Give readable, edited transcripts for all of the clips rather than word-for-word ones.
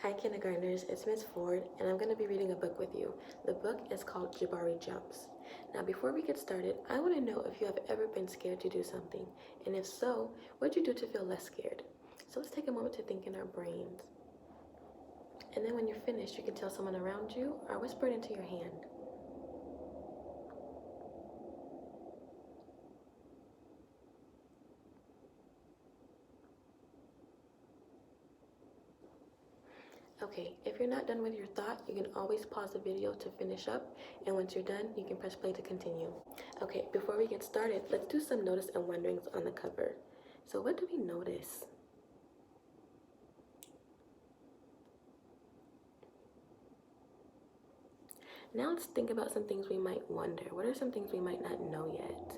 Hi kindergartners, it's Miss Ford and I'm going to be reading a book with you. The book is called Jabari Jumps. Now before we get started, I want to know if you have ever been scared to do something, and if so, what'd you do to feel less scared? So let's take a moment to think in our brains. And then when you're finished, you can tell someone around you or whisper it into your hand. Okay, if you're not done with your thought, you can always pause the video to finish up, and once you're done, you can press play to continue. Okay, before we get started, let's do some notice and wonderings on the cover. So what do we notice? Now let's think about some things we might wonder. What are some things we might not know yet?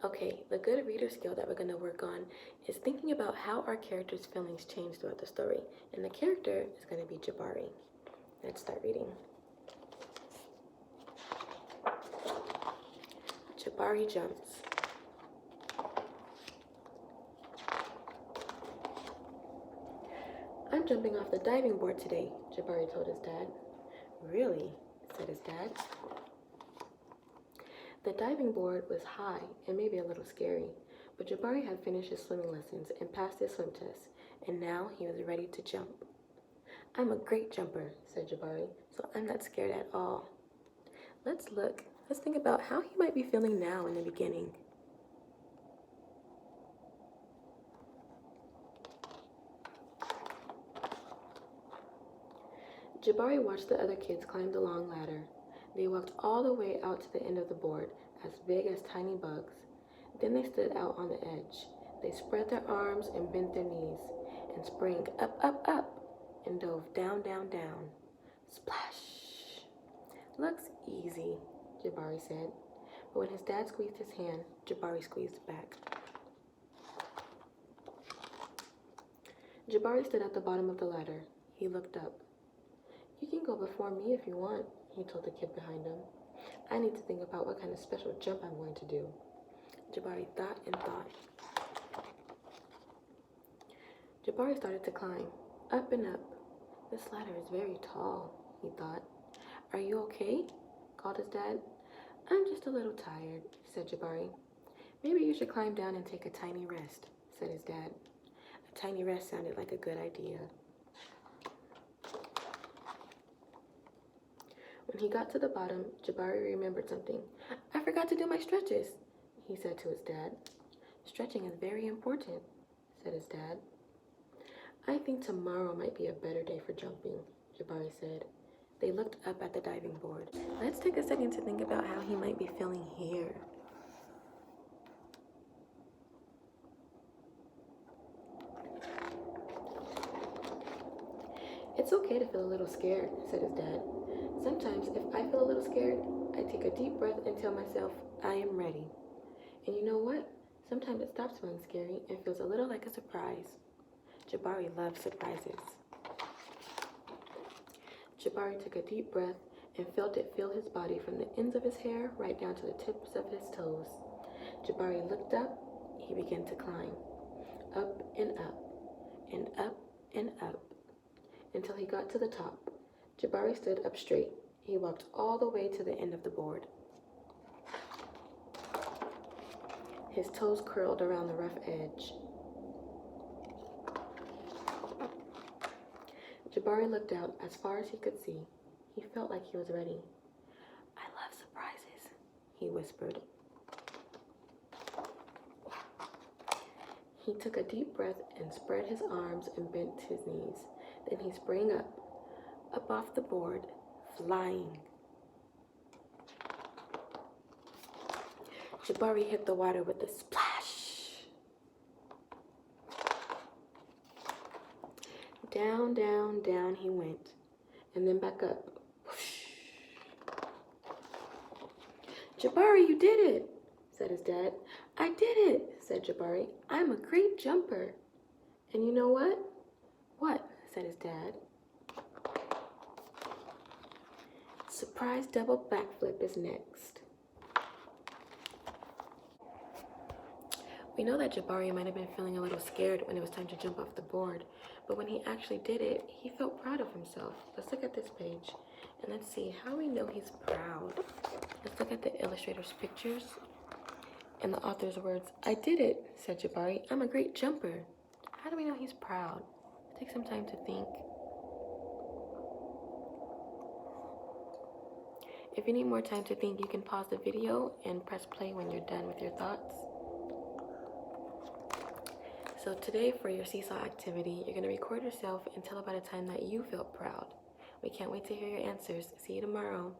Okay, the good reader skill that we're going to work on is thinking about how our character's feelings change throughout the story. And the character is going to be Jabari. Let's start reading. Jabari jumps. I'm jumping off the diving board today, Jabari told his dad. Really? Said his dad. The diving board was high and maybe a little scary, but Jabari had finished his swimming lessons and passed his swim test, and now he was ready to jump. I'm a great jumper, said Jabari, so I'm not scared at all. Let's think about how he might be feeling now in the beginning. Jabari watched the other kids climb the long ladder. They walked all the way out to the end of the board, as big as tiny bugs. Then they stood out on the edge. They spread their arms and bent their knees, and sprang up, up, up, and dove down, down, down. Splash! Looks easy, Jabari said. But when his dad squeezed his hand, Jabari squeezed back. Jabari stood at the bottom of the ladder. He looked up. You can go before me if you want, he told the kid behind him. I need to think about what kind of special jump I'm going to do. Jabari thought and thought. Jabari started to climb, up and up. This ladder is very tall, he thought. Are you okay? Called his dad. I'm just a little tired, said Jabari. Maybe you should climb down and take a tiny rest, said his dad. A tiny rest sounded like a good idea. When he got to the bottom, Jabari remembered something. I forgot to do my stretches, he said to his dad. Stretching is very important, said his dad. I think tomorrow might be a better day for jumping, Jabari said. They looked up at the diving board. Let's take a second to think about how he might be feeling here. It's okay to feel a little scared, said his dad. Sometimes, if I feel a little scared, I take a deep breath and tell myself, I am ready. And you know what? Sometimes it stops feeling scary and feels a little like a surprise. Jabari loves surprises. Jabari took a deep breath and felt it fill his body from the ends of his hair right down to the tips of his toes. Jabari looked up. He began to climb. Up and up, and up and up, until he got to the top. Jabari stood up straight. He walked all the way to the end of the board. His toes curled around the rough edge. Jabari looked out as far as he could see. He felt like he was ready. I love surprises, he whispered. He took a deep breath and spread his arms and bent his knees. Then he sprang up off the board, flying. Jabari hit the water with a splash. Down, down, down he went, and then back up. Whoosh. Jabari, you did it, said his dad. I did it, said Jabari. I'm a great jumper. And you know what? What? Said his dad. Surprise double backflip is next. We know that Jabari might have been feeling a little scared when it was time to jump off the board, but when he actually did it, he felt proud of himself. Let's look at this page and let's see how we know he's proud. Let's look at the illustrator's pictures and the author's words. "I did it," said Jabari. "I'm a great jumper." How do we know he's proud? Take some time to think. If you need more time to think, you can pause the video and press play when you're done with your thoughts. So today for your seesaw activity, you're going to record yourself and tell about a time that you felt proud. We can't wait to hear your answers. See you tomorrow.